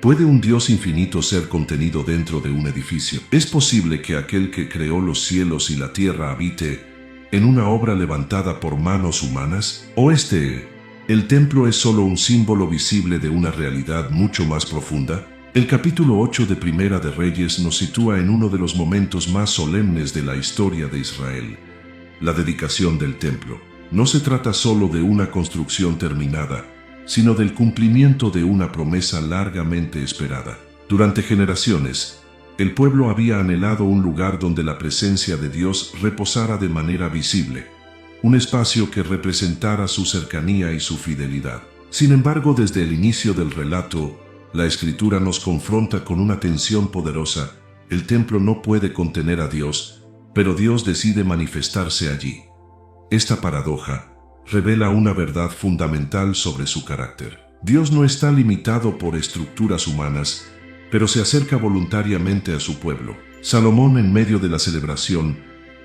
¿Puede un Dios infinito ser contenido dentro de un edificio? ¿Es posible que aquel que creó los cielos y la tierra habite en una obra levantada por manos humanas? ¿O el templo es solo un símbolo visible de una realidad mucho más profunda? El capítulo 8 de Primera de Reyes nos sitúa en uno de los momentos más solemnes de la historia de Israel, la dedicación del templo. No se trata solo de una construcción terminada, sino del cumplimiento de una promesa largamente esperada. Durante generaciones, el pueblo había anhelado un lugar donde la presencia de Dios reposara de manera visible, un espacio que representara su cercanía y su fidelidad. Sin embargo, desde el inicio del relato, la Escritura nos confronta con una tensión poderosa. El templo no puede contener a Dios, pero Dios decide manifestarse allí. Esta paradoja revela una verdad fundamental sobre su carácter. Dios no está limitado por estructuras humanas, pero se acerca voluntariamente a su pueblo. Salomón, en medio de la celebración,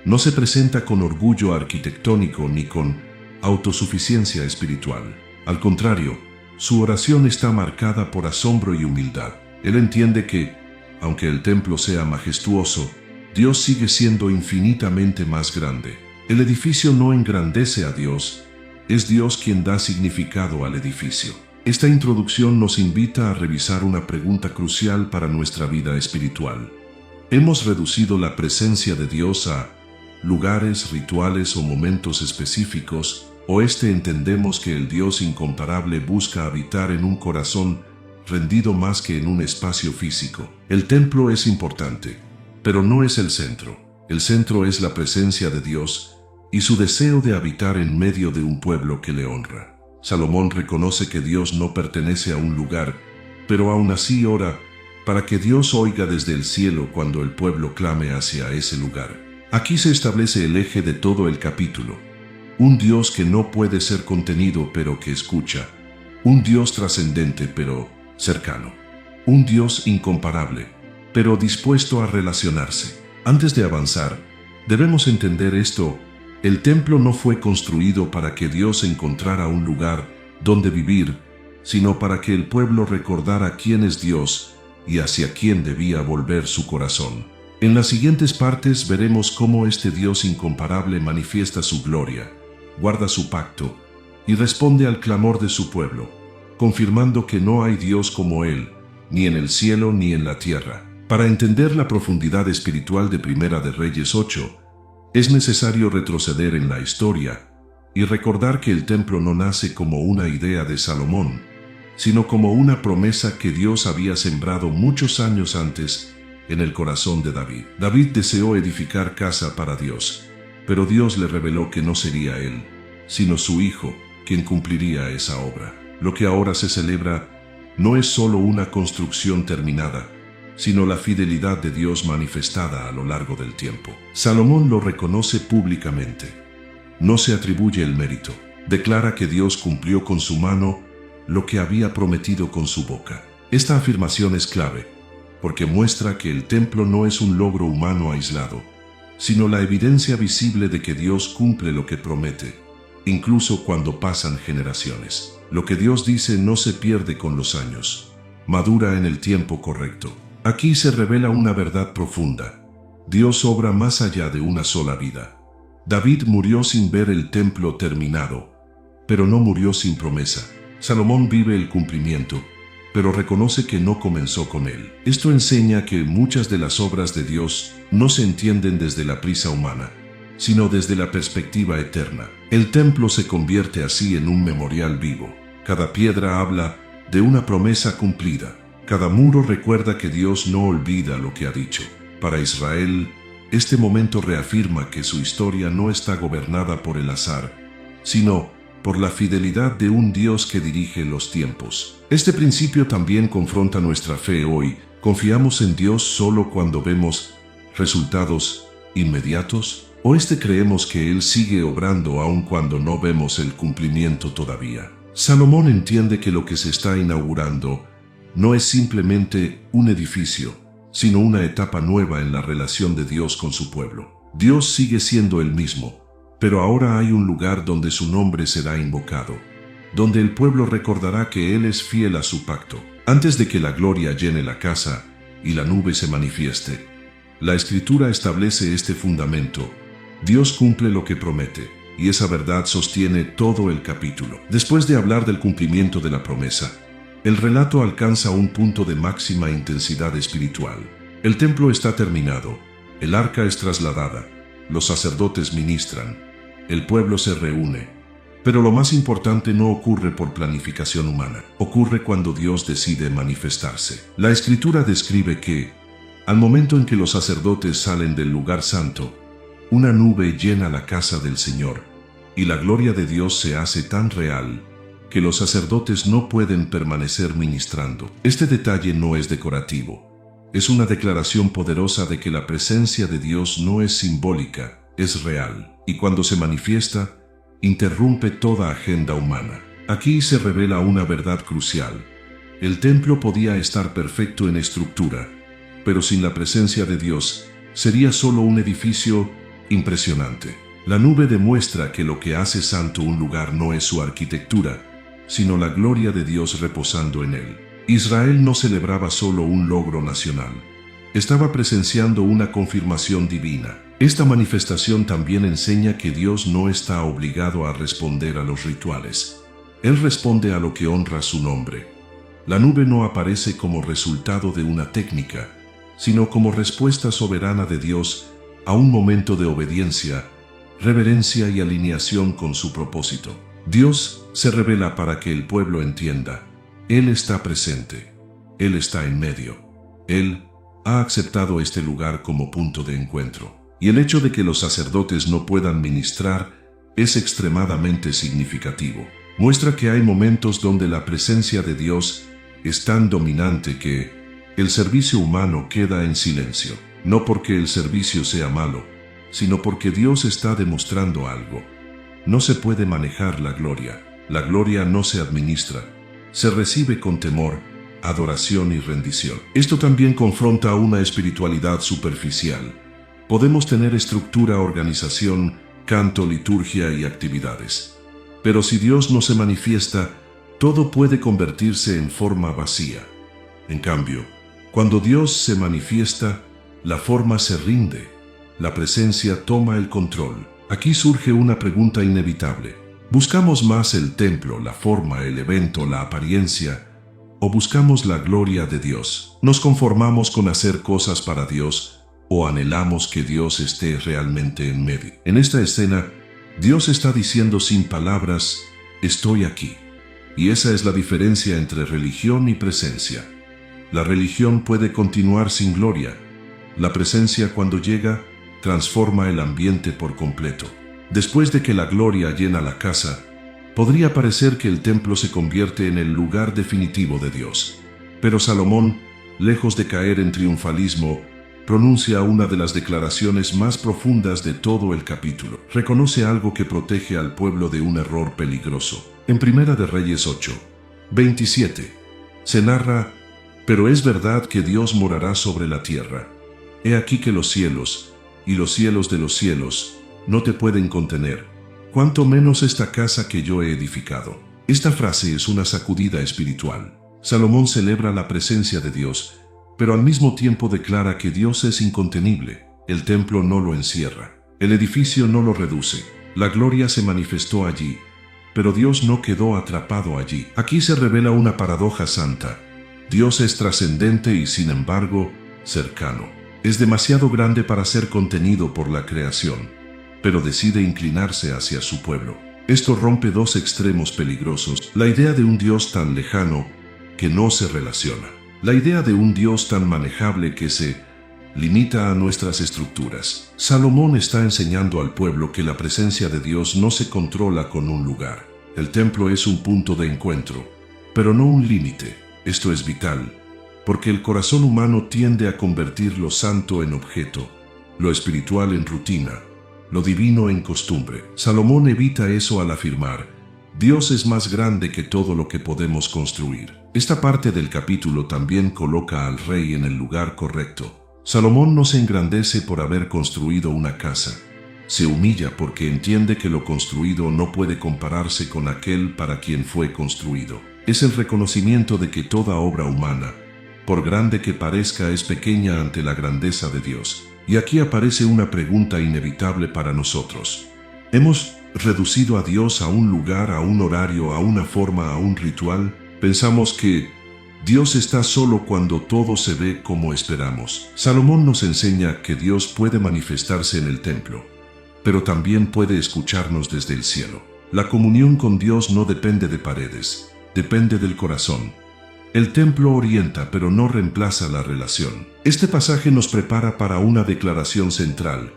no se presenta con orgullo arquitectónico ni con autosuficiencia espiritual. Al contrario, su oración está marcada por asombro y humildad. Él entiende que, aunque el templo sea majestuoso, Dios sigue siendo infinitamente más grande. El edificio no engrandece a Dios, es Dios quien da significado al edificio. Esta introducción nos invita a revisar una pregunta crucial para nuestra vida espiritual. ¿Hemos reducido la presencia de Dios a lugares, rituales o momentos específicos, o entendemos que el Dios incomparable busca habitar en un corazón rendido más que en un espacio físico? El templo es importante, pero no es el centro. El centro es la presencia de Dios y su deseo de habitar en medio de un pueblo que le honra. Salomón reconoce que Dios no pertenece a un lugar, pero aún así ora para que Dios oiga desde el cielo cuando el pueblo clame hacia ese lugar. Aquí se establece el eje de todo el capítulo. Un Dios que no puede ser contenido pero que escucha. Un Dios trascendente pero cercano. Un Dios incomparable, pero dispuesto a relacionarse. Antes de avanzar, debemos entender esto. El templo no fue construido para que Dios encontrara un lugar donde vivir, sino para que el pueblo recordara quién es Dios y hacia quién debía volver su corazón. En las siguientes partes veremos cómo este Dios incomparable manifiesta su gloria, guarda su pacto y responde al clamor de su pueblo, confirmando que no hay Dios como Él, ni en el cielo ni en la tierra. Para entender la profundidad espiritual de Primera de Reyes 8, es necesario retroceder en la historia y recordar que el templo no nace como una idea de Salomón, sino como una promesa que Dios había sembrado muchos años antes en el corazón de David. David deseó edificar casa para Dios, pero Dios le reveló que no sería él, sino su hijo, quien cumpliría esa obra. Lo que ahora se celebra no es solo una construcción terminada, sino la fidelidad de Dios manifestada a lo largo del tiempo. Salomón lo reconoce públicamente. No se atribuye el mérito. Declara que Dios cumplió con su mano lo que había prometido con su boca. Esta afirmación es clave, porque muestra que el templo no es un logro humano aislado, sino la evidencia visible de que Dios cumple lo que promete, incluso cuando pasan generaciones. Lo que Dios dice no se pierde con los años, madura en el tiempo correcto. Aquí se revela una verdad profunda. Dios obra más allá de una sola vida. David murió sin ver el templo terminado, pero no murió sin promesa. Salomón vive el cumplimiento, pero reconoce que no comenzó con él. Esto enseña que muchas de las obras de Dios no se entienden desde la prisa humana, sino desde la perspectiva eterna. El templo se convierte así en un memorial vivo. Cada piedra habla de una promesa cumplida. Cada muro recuerda que Dios no olvida lo que ha dicho. Para Israel, este momento reafirma que su historia no está gobernada por el azar, sino por la fidelidad de un Dios que dirige los tiempos. Este principio también confronta nuestra fe hoy. ¿Confiamos en Dios solo cuando vemos resultados inmediatos? ¿O creemos que Él sigue obrando aun cuando no vemos el cumplimiento todavía? Salomón entiende que lo que se está inaugurando no es simplemente un edificio, sino una etapa nueva en la relación de Dios con su pueblo. Dios sigue siendo el mismo, pero ahora hay un lugar donde su nombre será invocado, donde el pueblo recordará que Él es fiel a su pacto. antes de que la gloria llene la casa y la nube se manifieste. La Escritura establece este fundamento. Dios cumple lo que promete, y esa verdad sostiene todo el capítulo. Después de hablar del cumplimiento de la promesa, el relato alcanza un punto de máxima intensidad espiritual. El templo está terminado, el arca es trasladada, los sacerdotes ministran, el pueblo se reúne. Pero lo más importante no ocurre por planificación humana, ocurre cuando Dios decide manifestarse. La Escritura describe que, al momento en que los sacerdotes salen del lugar santo, una nube llena la casa del Señor, y la gloria de Dios se hace tan real que los sacerdotes no pueden permanecer ministrando. Este detalle no es decorativo, es una declaración poderosa de que la presencia de Dios no es simbólica, es real, y cuando se manifiesta, interrumpe toda agenda humana. Aquí se revela una verdad crucial. El templo podía estar perfecto en estructura, pero sin la presencia de Dios, sería solo un edificio impresionante. La nube demuestra que lo que hace santo un lugar no es su arquitectura, sino la gloria de Dios reposando en él. Israel no celebraba solo un logro nacional, estaba presenciando una confirmación divina. Esta manifestación también enseña que Dios no está obligado a responder a los rituales. Él responde a lo que honra su nombre. La nube no aparece como resultado de una técnica, sino como respuesta soberana de Dios a un momento de obediencia, reverencia y alineación con su propósito. Dios se revela para que el pueblo entienda. Él está presente. Él está en medio. Él ha aceptado este lugar como punto de encuentro. Y el hecho de que los sacerdotes no puedan ministrar es extremadamente significativo. Muestra que hay momentos donde la presencia de Dios es tan dominante que el servicio humano queda en silencio. No porque el servicio sea malo, sino porque Dios está demostrando algo. No se puede manejar la gloria. La gloria no se administra. Se recibe con temor, adoración y rendición. Esto también confronta una espiritualidad superficial. Podemos tener estructura, organización, canto, liturgia y actividades. Pero si Dios no se manifiesta, todo puede convertirse en forma vacía. En cambio, cuando Dios se manifiesta, la forma se rinde, la presencia toma el control. Aquí surge una pregunta inevitable. ¿Buscamos más el templo, la forma, el evento, la apariencia, o buscamos la gloria de Dios? ¿Nos conformamos con hacer cosas para Dios, o anhelamos que Dios esté realmente en medio? En esta escena, Dios está diciendo sin palabras, estoy aquí. Y esa es la diferencia entre religión y presencia. La religión puede continuar sin gloria. La presencia, cuando llega, transforma el ambiente por completo. Después de que la gloria llena la casa, podría parecer que el templo se convierte en el lugar definitivo de Dios. Pero Salomón, lejos de caer en triunfalismo, pronuncia una de las declaraciones más profundas de todo el capítulo. Reconoce algo que protege al pueblo de un error peligroso. En Primera de Reyes 8, 27, se narra: pero es verdad que Dios morará sobre la tierra. He aquí que los cielos, y los cielos de los cielos, no te pueden contener, cuanto menos esta casa que yo he edificado. Esta frase es una sacudida espiritual. Salomón celebra la presencia de Dios, pero al mismo tiempo declara que Dios es incontenible. El templo no lo encierra, el edificio no lo reduce. La gloria se manifestó allí, pero Dios no quedó atrapado allí. Aquí se revela una paradoja santa. Dios es trascendente y sin embargo, cercano. Es demasiado grande para ser contenido por la creación, pero decide inclinarse hacia su pueblo. Esto rompe dos extremos peligrosos: la idea de un Dios tan lejano que no se relaciona, la idea de un Dios tan manejable que se limita a nuestras estructuras. Salomón está enseñando al pueblo que la presencia de Dios no se controla con un lugar. El templo es un punto de encuentro, pero no un límite. Esto es vital, porque el corazón humano tiende a convertir lo santo en objeto, lo espiritual en rutina, lo divino en costumbre. Salomón evita eso al afirmar: Dios es más grande que todo lo que podemos construir. Esta parte del capítulo también coloca al rey en el lugar correcto. Salomón no se engrandece por haber construido una casa. Se humilla porque entiende que lo construido no puede compararse con aquel para quien fue construido. Es el reconocimiento de que toda obra humana, por grande que parezca, es pequeña ante la grandeza de Dios. Y aquí aparece una pregunta inevitable para nosotros. ¿Hemos reducido a Dios a un lugar, a un horario, a una forma, a un ritual? Pensamos que Dios está solo cuando todo se ve como esperamos. Salomón nos enseña que Dios puede manifestarse en el templo, pero también puede escucharnos desde el cielo. La comunión con Dios no depende de paredes, depende del corazón. El templo orienta, pero no reemplaza la relación. Este pasaje nos prepara para una declaración central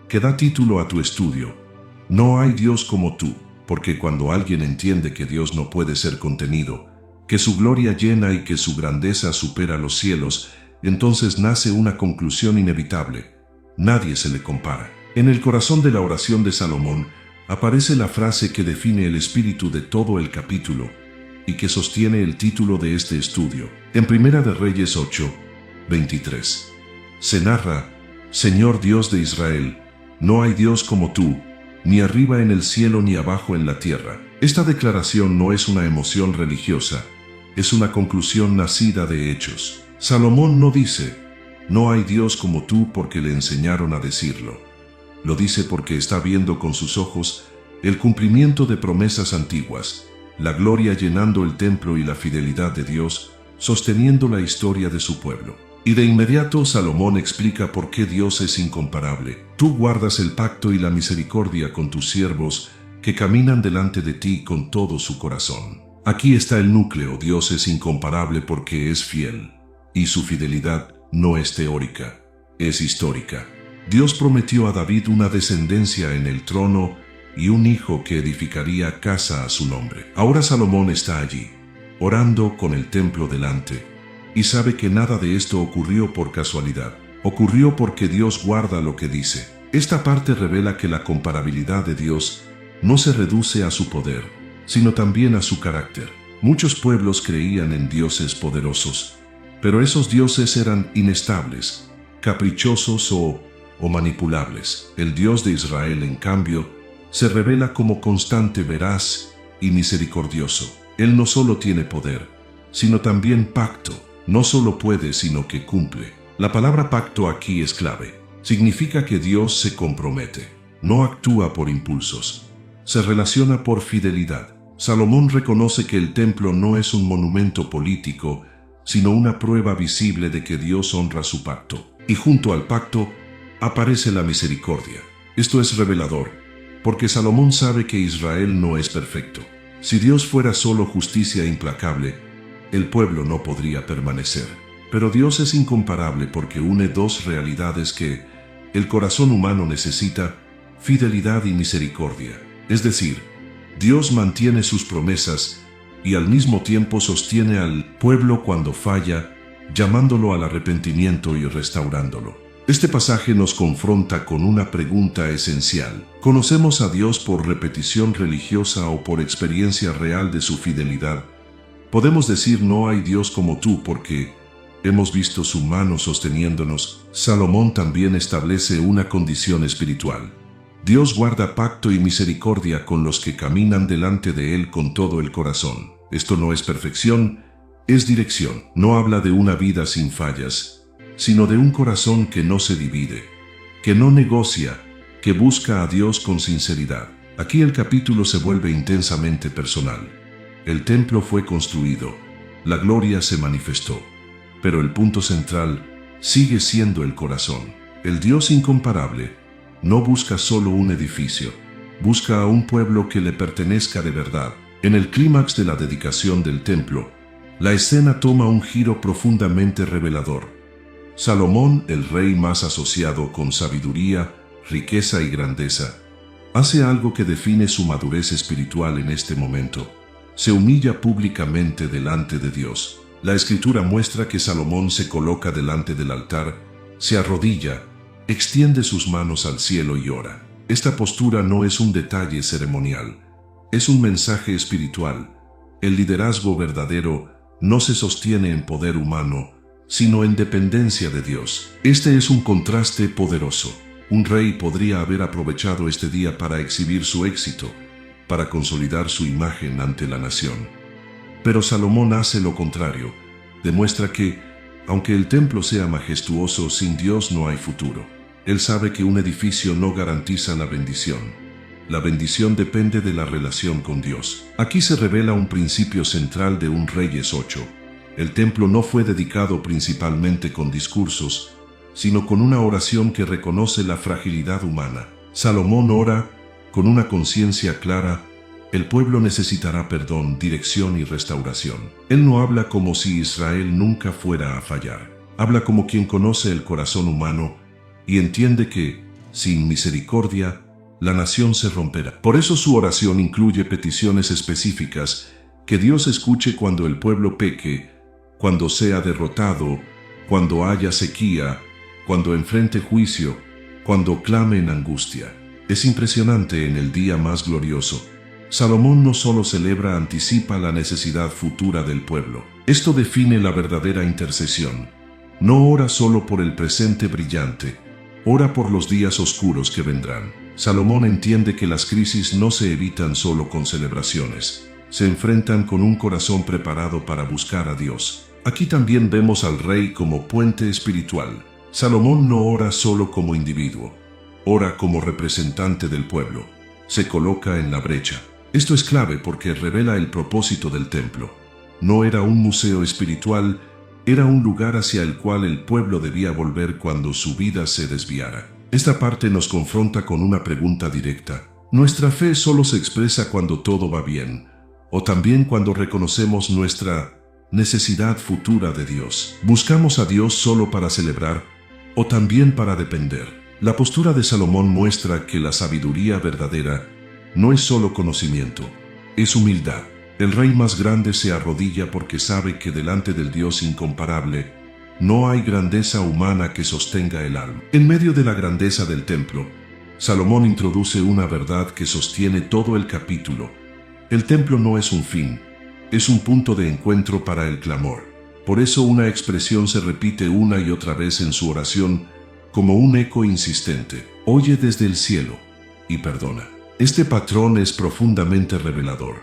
que da título a tu estudio. No hay Dios como tú, porque cuando alguien entiende que Dios no puede ser contenido, que su gloria llena y que su grandeza supera los cielos, entonces nace una conclusión inevitable. Nadie se le compara. En el corazón de la oración de Salomón aparece la frase que define el espíritu de todo el capítulo y que sostiene el título de este estudio. En Primera de Reyes 8, 23, se narra: Señor Dios de Israel, no hay Dios como tú, ni arriba en el cielo ni abajo en la tierra. Esta declaración no es una emoción religiosa, es una conclusión nacida de hechos. Salomón no dice, no hay Dios como tú porque le enseñaron a decirlo. Lo dice porque está viendo con sus ojos el cumplimiento de promesas antiguas, la gloria llenando el templo y la fidelidad de Dios sosteniendo la historia de su pueblo. Y de inmediato Salomón explica por qué Dios es incomparable. Tú guardas el pacto y la misericordia con tus siervos que caminan delante de ti con todo su corazón. Aquí está el núcleo. Dios es incomparable porque es fiel, y su fidelidad no es teórica, es histórica. Dios prometió a David una descendencia en el trono y un hijo que edificaría casa a su nombre. Ahora Salomón está allí, orando con el templo delante, y sabe que nada de esto ocurrió por casualidad. Ocurrió porque Dios guarda lo que dice. Esta parte revela que la comparabilidad de Dios no se reduce a su poder, sino también a su carácter. Muchos pueblos creían en dioses poderosos, pero esos dioses eran inestables, caprichosos o manipulables. El Dios de Israel, en cambio, se revela como constante, veraz y misericordioso. Él no solo tiene poder, sino también pacto. No solo puede, sino que cumple. La palabra pacto aquí es clave. Significa que Dios se compromete. No actúa por impulsos. Se relaciona por fidelidad. Salomón reconoce que el templo no es un monumento político, sino una prueba visible de que Dios honra su pacto. Y junto al pacto aparece la misericordia. Esto es revelador, porque Salomón sabe que Israel no es perfecto. Si Dios fuera solo justicia implacable, el pueblo no podría permanecer. Pero Dios es incomparable porque une dos realidades que el corazón humano necesita: fidelidad y misericordia. Es decir, Dios mantiene sus promesas y al mismo tiempo sostiene al pueblo cuando falla, llamándolo al arrepentimiento y restaurándolo. Este pasaje nos confronta con una pregunta esencial. ¿Conocemos a Dios por repetición religiosa o por experiencia real de su fidelidad? Podemos decir no hay Dios como tú porque hemos visto su mano sosteniéndonos. Salomón también establece una condición espiritual. Dios guarda pacto y misericordia con los que caminan delante de Él con todo el corazón. Esto no es perfección, es dirección. No habla de una vida sin fallas, sino de un corazón que no se divide, que no negocia, que busca a Dios con sinceridad. Aquí el capítulo se vuelve intensamente personal. El templo fue construido, la gloria se manifestó, pero el punto central sigue siendo el corazón. El Dios incomparable no busca solo un edificio, busca a un pueblo que le pertenezca de verdad. En el clímax de la dedicación del templo, la escena toma un giro profundamente revelador. Salomón, el rey más asociado con sabiduría, riqueza y grandeza, hace algo que define su madurez espiritual en este momento. Se humilla públicamente delante de Dios. La Escritura muestra que Salomón se coloca delante del altar, se arrodilla, extiende sus manos al cielo y ora. Esta postura no es un detalle ceremonial, es un mensaje espiritual. El liderazgo verdadero no se sostiene en poder humano, sino en dependencia de Dios. Este es un contraste poderoso. Un rey podría haber aprovechado este día para exhibir su éxito, para consolidar su imagen ante la nación. Pero Salomón hace lo contrario. Demuestra que, aunque el templo sea majestuoso, sin Dios no hay futuro. Él sabe que un edificio no garantiza la bendición. La bendición depende de la relación con Dios. Aquí se revela un principio central de un Reyes 8. El templo no fue dedicado principalmente con discursos, sino con una oración que reconoce la fragilidad humana. Salomón ora con una conciencia clara. El pueblo necesitará perdón, dirección y restauración. Él no habla como si Israel nunca fuera a fallar. Habla como quien conoce el corazón humano y entiende que, sin misericordia, la nación se romperá. Por eso su oración incluye peticiones específicas: que Dios escuche cuando el pueblo peque, cuando sea derrotado, cuando haya sequía, cuando enfrente juicio, cuando clame en angustia. Es impresionante. En el día más glorioso, Salomón no solo celebra, anticipa la necesidad futura del pueblo. Esto define la verdadera intercesión. No ora solo por el presente brillante, ora por los días oscuros que vendrán. Salomón entiende que las crisis no se evitan solo con celebraciones, se enfrentan con un corazón preparado para buscar a Dios. Aquí también vemos al rey como puente espiritual. Salomón no ora solo como individuo, ora como representante del pueblo. Se coloca en la brecha. Esto es clave porque revela el propósito del templo. No era un museo espiritual, era un lugar hacia el cual el pueblo debía volver cuando su vida se desviara. Esta parte nos confronta con una pregunta directa. ¿Nuestra fe solo se expresa cuando todo va bien, o también cuando reconocemos nuestra necesidad futura de Dios? ¿Buscamos a Dios solo para celebrar, o también para depender? La postura de Salomón muestra que la sabiduría verdadera no es solo conocimiento, es humildad. El rey más grande se arrodilla porque sabe que delante del Dios incomparable no hay grandeza humana que sostenga el alma. En medio de la grandeza del templo, Salomón introduce una verdad que sostiene todo el capítulo. El templo no es un fin, es un punto de encuentro para el clamor. Por eso una expresión se repite una y otra vez en su oración como un eco insistente: oye desde el cielo y perdona. Este patrón es profundamente revelador.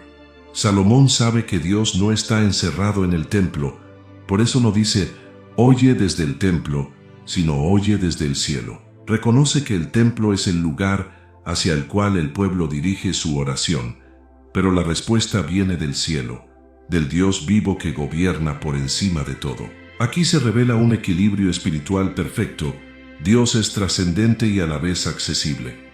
Salomón sabe que Dios no está encerrado en el templo, por eso no dice oye desde el templo, sino oye desde el cielo. Reconoce que el templo es el lugar hacia el cual el pueblo dirige su oración, pero la respuesta viene del cielo, del Dios vivo que gobierna por encima de todo. Aquí se revela un equilibrio espiritual perfecto. Dios es trascendente y a la vez accesible.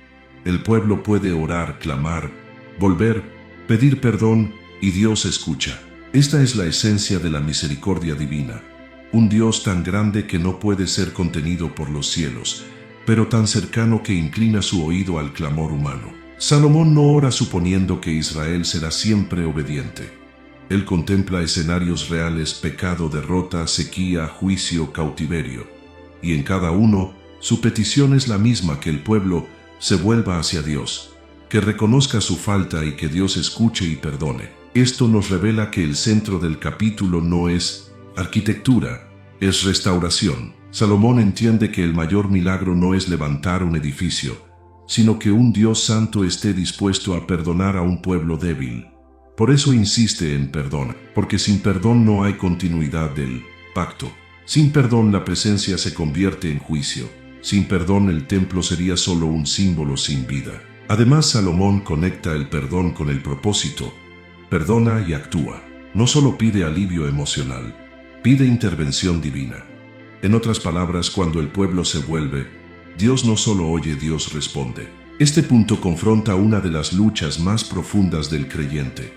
El pueblo puede orar, clamar, volver, pedir perdón, y Dios escucha. Esta es la esencia de la misericordia divina. Un Dios tan grande que no puede ser contenido por los cielos, pero tan cercano que inclina su oído al clamor humano. Salomón no ora suponiendo que Israel será siempre obediente. Él contempla escenarios reales: pecado, derrota, sequía, juicio, cautiverio. Y en cada uno, su petición es la misma: que el pueblo se vuelva hacia Dios, que reconozca su falta y que Dios escuche y perdone. Esto nos revela que el centro del capítulo no es arquitectura, es restauración. Salomón entiende que el mayor milagro no es levantar un edificio, sino que un Dios santo esté dispuesto a perdonar a un pueblo débil. Por eso insiste en perdón, porque sin perdón no hay continuidad del pacto. Sin perdón la presencia se convierte en juicio. Sin perdón el templo sería solo un símbolo sin vida. Además, Salomón conecta el perdón con el propósito. Perdona y actúa. No solo pide alivio emocional, pide intervención divina. En otras palabras, cuando el pueblo se vuelve, Dios no solo oye, Dios responde. Este punto confronta una de las luchas más profundas del creyente: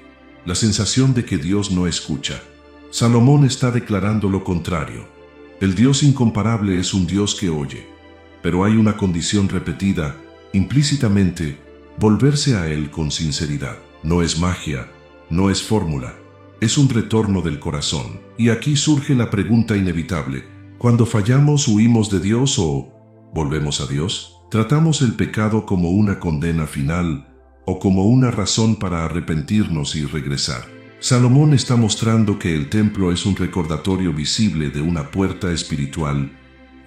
la sensación de que Dios no escucha. Salomón está declarando lo contrario. El Dios incomparable es un Dios que oye, pero hay una condición repetida implícitamente: volverse a Él con sinceridad. No es magia, no es fórmula, es un retorno del corazón. Y aquí surge la pregunta inevitable: ¿cuando fallamos, huimos de Dios o volvemos a Dios? ¿Tratamos el pecado como una condena final o como una razón para arrepentirnos y regresar? Salomón está mostrando que el templo es un recordatorio visible de una puerta espiritual.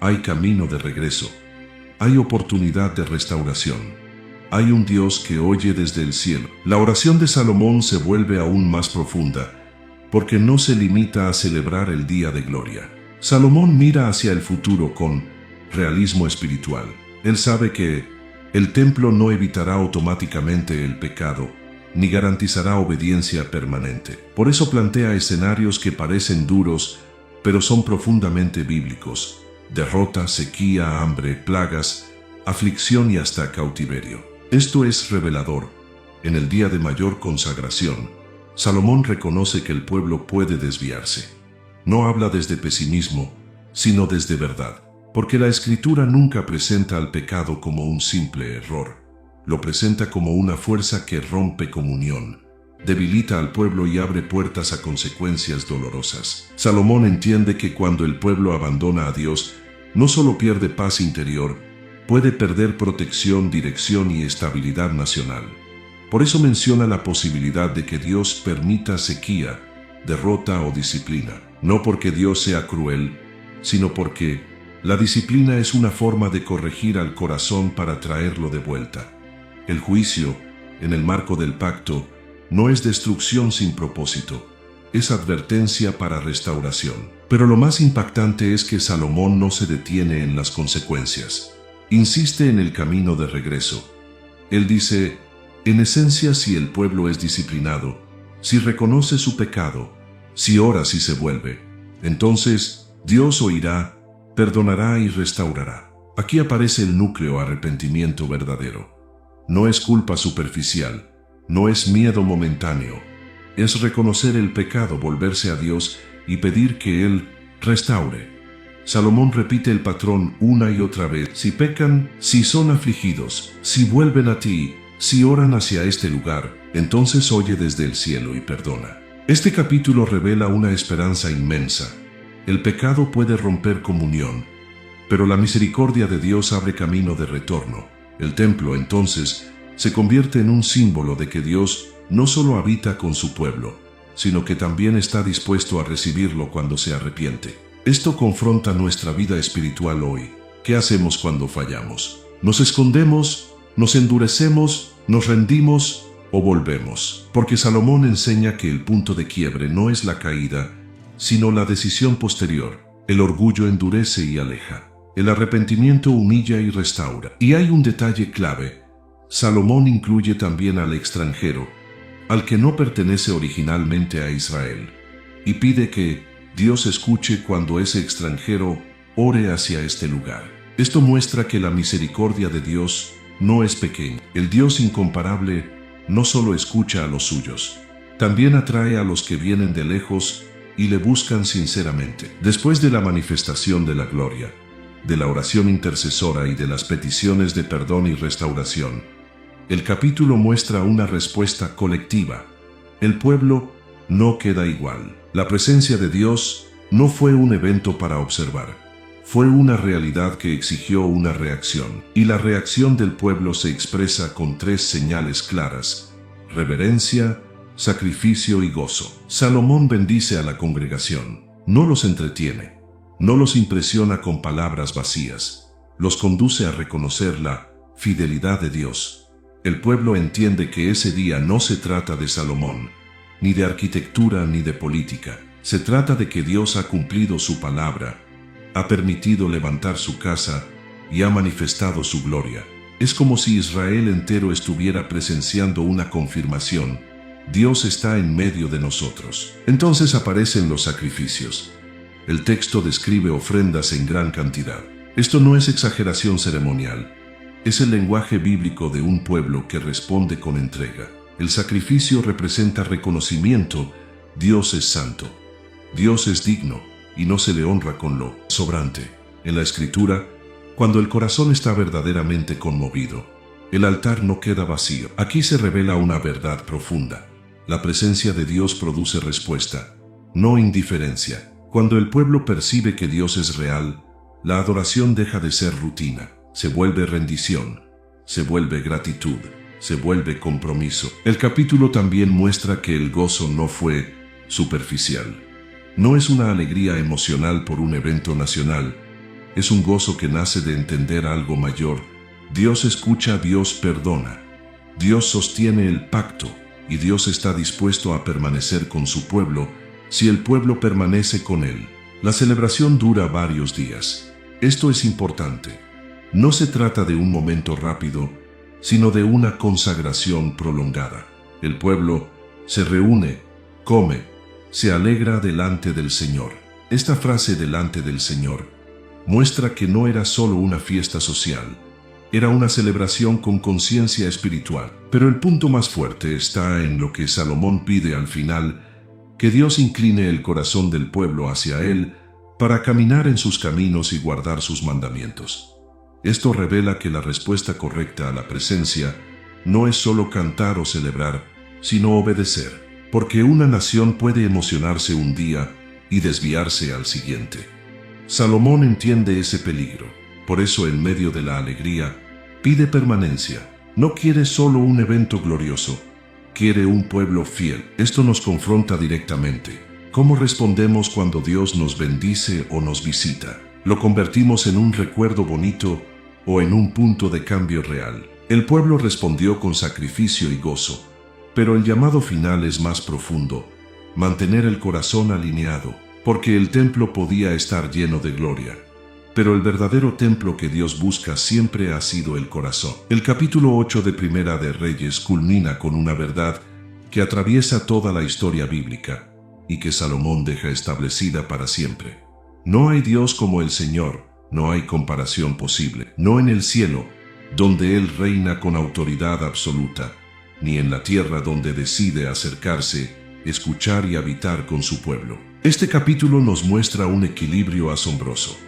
Hay camino de regreso. Hay oportunidad de restauración. Hay un Dios que oye desde el cielo. La oración de Salomón se vuelve aún más profunda. porque no se limita a celebrar el día de gloria. Salomón mira hacia el futuro con realismo espiritual. Él sabe que el templo no evitará automáticamente el pecado, ni garantizará obediencia permanente. Por eso plantea escenarios que parecen duros, pero son profundamente bíblicos: derrota, sequía, hambre, plagas, aflicción y hasta cautiverio. Esto es revelador. En el día de mayor consagración, Salomón reconoce que el pueblo puede desviarse. No habla desde pesimismo, sino desde verdad, porque la Escritura nunca presenta al pecado como un simple error. Lo presenta como una fuerza que rompe comunión, debilita al pueblo y abre puertas a consecuencias dolorosas. Salomón entiende que cuando el pueblo abandona a Dios, no solo pierde paz interior, puede perder protección, dirección y estabilidad nacional. Por eso menciona la posibilidad de que Dios permita sequía, derrota o disciplina. No porque Dios sea cruel, sino porque la disciplina es una forma de corregir al corazón para traerlo de vuelta. El juicio, en el marco del pacto, no es destrucción sin propósito, es advertencia para restauración. Pero lo más impactante es que Salomón no se detiene en las consecuencias. Insiste en el camino de regreso. Él dice: en esencia, si el pueblo es disciplinado, si reconoce su pecado, si ora, si se vuelve, entonces Dios oirá, perdonará y restaurará. Aquí aparece el núcleo: arrepentimiento verdadero. No es culpa superficial, no es miedo momentáneo, es reconocer el pecado, volverse a Dios y pedir que Él restaure. Salomón repite el patrón una y otra vez: si pecan, si son afligidos, si vuelven a ti, si oran hacia este lugar, entonces oye desde el cielo y perdona. Este capítulo revela una esperanza inmensa. El pecado puede romper comunión, pero la misericordia de Dios abre camino de retorno. El templo, entonces, se convierte en un símbolo de que Dios no solo habita con su pueblo, sino que también está dispuesto a recibirlo cuando se arrepiente. Esto confronta nuestra vida espiritual hoy. ¿Qué hacemos cuando fallamos? ¿Nos escondemos? ¿Nos endurecemos? ¿Nos rendimos? ¿O volvemos? Porque Salomón enseña que el punto de quiebre no es la caída, sino la decisión posterior. El orgullo endurece y aleja. El arrepentimiento humilla y restaura. Y hay un detalle clave. Salomón incluye también al extranjero, al que no pertenece originalmente a Israel, y pide que Dios escuche cuando ese extranjero ore hacia este lugar. Esto muestra que la misericordia de Dios no es pequeña. El Dios incomparable no solo escucha a los suyos, también atrae a los que vienen de lejos y le buscan sinceramente. Después de la manifestación de la gloria, de la oración intercesora y de las peticiones de perdón y restauración, el capítulo muestra una respuesta colectiva. El pueblo no queda igual. La presencia de Dios no fue un evento para observar. Fue una realidad que exigió una reacción, y la reacción del pueblo se expresa con 3 señales claras: reverencia, sacrificio y gozo. Salomón bendice a la congregación. No los entretiene, no los impresiona con palabras vacías, los conduce a reconocer la fidelidad de Dios. El pueblo entiende que ese día no se trata de Salomón, ni de arquitectura ni de política. Se trata de que Dios ha cumplido su palabra, ha permitido levantar su casa y ha manifestado su gloria. Es como si Israel entero estuviera presenciando una confirmación: Dios está en medio de nosotros. Entonces aparecen los sacrificios. El texto describe ofrendas en gran cantidad. Esto no es exageración ceremonial, es el lenguaje bíblico de un pueblo que responde con entrega. El sacrificio representa reconocimiento: Dios es santo, Dios es digno, y no se le honra con lo sobrante. En la Escritura, cuando el corazón está verdaderamente conmovido, el altar no queda vacío. Aquí se revela una verdad profunda. La presencia de Dios produce respuesta, no indiferencia. Cuando el pueblo percibe que Dios es real, la adoración deja de ser rutina, se vuelve rendición, se vuelve gratitud, se vuelve compromiso. El capítulo también muestra que el gozo no fue superficial. No es una alegría emocional por un evento nacional, es un gozo que nace de entender algo mayor. Dios escucha, Dios perdona, Dios sostiene el pacto, y Dios está dispuesto a permanecer con su pueblo si el pueblo permanece con él. La celebración dura varios días. Esto es importante. No se trata de un momento rápido, sino de una consagración prolongada. El pueblo se reúne, come, se alegra delante del Señor. Esta frase delante del Señor muestra que no era solo una fiesta social, era una celebración con conciencia espiritual. Pero el punto más fuerte está en lo que Salomón pide al final, que Dios incline el corazón del pueblo hacia Él para caminar en sus caminos y guardar sus mandamientos. Esto revela que la respuesta correcta a la presencia no es solo cantar o celebrar, sino obedecer, porque una nación puede emocionarse un día y desviarse al siguiente. Salomón entiende ese peligro, por eso en medio de la alegría pide permanencia. No quiere solo un evento glorioso, quiere un pueblo fiel. Esto nos confronta directamente. ¿Cómo respondemos cuando Dios nos bendice o nos visita? ¿Lo convertimos en un recuerdo bonito o en un punto de cambio real? El pueblo respondió con sacrificio y gozo, pero el llamado final es más profundo: mantener el corazón alineado, porque el templo podía estar lleno de gloria, pero el verdadero templo que Dios busca siempre ha sido el corazón. El capítulo 8 de Primera de Reyes culmina con una verdad que atraviesa toda la historia bíblica y que Salomón deja establecida para siempre. No hay Dios como el Señor, no hay comparación posible, no en el cielo, donde Él reina con autoridad absoluta, ni en la tierra donde decide acercarse, escuchar y habitar con su pueblo. Este capítulo nos muestra un equilibrio asombroso.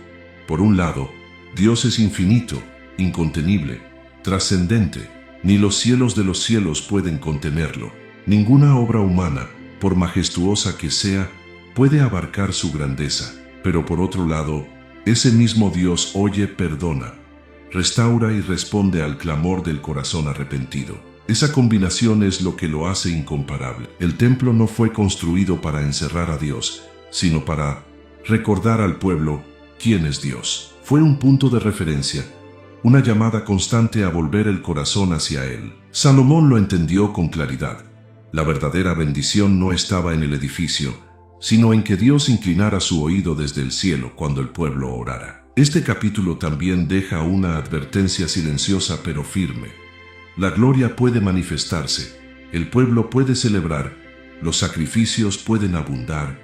Por un lado, Dios es infinito, incontenible, trascendente. Ni los cielos de los cielos pueden contenerlo. Ninguna obra humana, por majestuosa que sea, puede abarcar su grandeza. Pero por otro lado, ese mismo Dios oye, perdona, restaura y responde al clamor del corazón arrepentido. Esa combinación es lo que lo hace incomparable. El templo no fue construido para encerrar a Dios, sino para recordar al pueblo quién es Dios. Fue un punto de referencia, una llamada constante a volver el corazón hacia Él. Salomón lo entendió con claridad. La verdadera bendición no estaba en el edificio, sino en que Dios inclinara su oído desde el cielo cuando el pueblo orara. Este capítulo también deja una advertencia silenciosa pero firme. La gloria puede manifestarse, el pueblo puede celebrar, los sacrificios pueden abundar,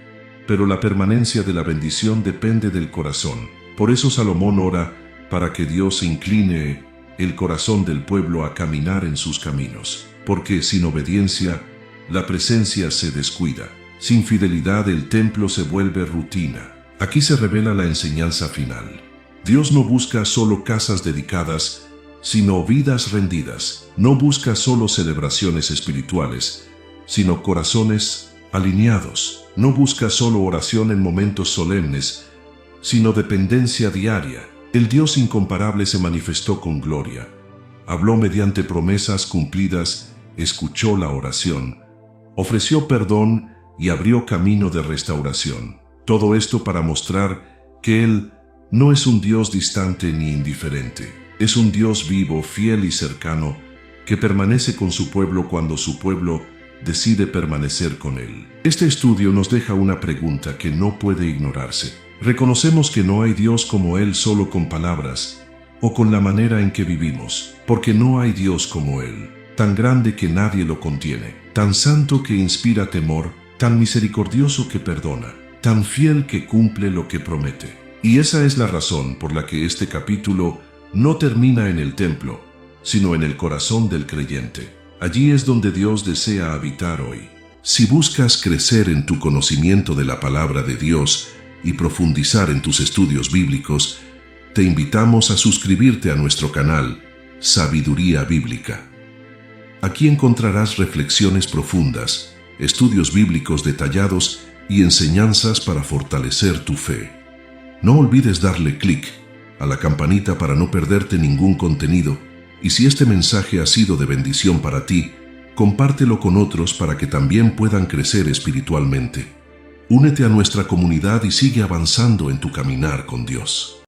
pero la permanencia de la bendición depende del corazón. Por eso Salomón ora para que Dios incline el corazón del pueblo a caminar en sus caminos, porque sin obediencia, la presencia se descuida. Sin fidelidad el templo se vuelve rutina. Aquí se revela la enseñanza final. Dios no busca solo casas dedicadas, sino vidas rendidas. No busca solo celebraciones espirituales, sino corazones alineados. No busca solo oración en momentos solemnes, sino dependencia diaria. El Dios incomparable se manifestó con gloria. Habló mediante promesas cumplidas, escuchó la oración, ofreció perdón y abrió camino de restauración. Todo esto para mostrar que Él no es un Dios distante ni indiferente. Es un Dios vivo, fiel y cercano, que permanece con su pueblo cuando su pueblo decide permanecer con Él. Este estudio nos deja una pregunta que no puede ignorarse. Reconocemos que no hay Dios como Él solo con palabras o con la manera en que vivimos, porque no hay Dios como Él, tan grande que nadie lo contiene, tan santo que inspira temor, tan misericordioso que perdona, tan fiel que cumple lo que promete. Y esa es la razón por la que este capítulo no termina en el templo, sino en el corazón del creyente. Allí es donde Dios desea habitar hoy. Si buscas crecer en tu conocimiento de la palabra de Dios y profundizar en tus estudios bíblicos, te invitamos a suscribirte a nuestro canal Sabiduría Bíblica. Aquí encontrarás reflexiones profundas, estudios bíblicos detallados y enseñanzas para fortalecer tu fe. No olvides darle clic a la campanita para no perderte ningún contenido, y si este mensaje ha sido de bendición para ti, compártelo con otros para que también puedan crecer espiritualmente. Únete a nuestra comunidad y sigue avanzando en tu caminar con Dios.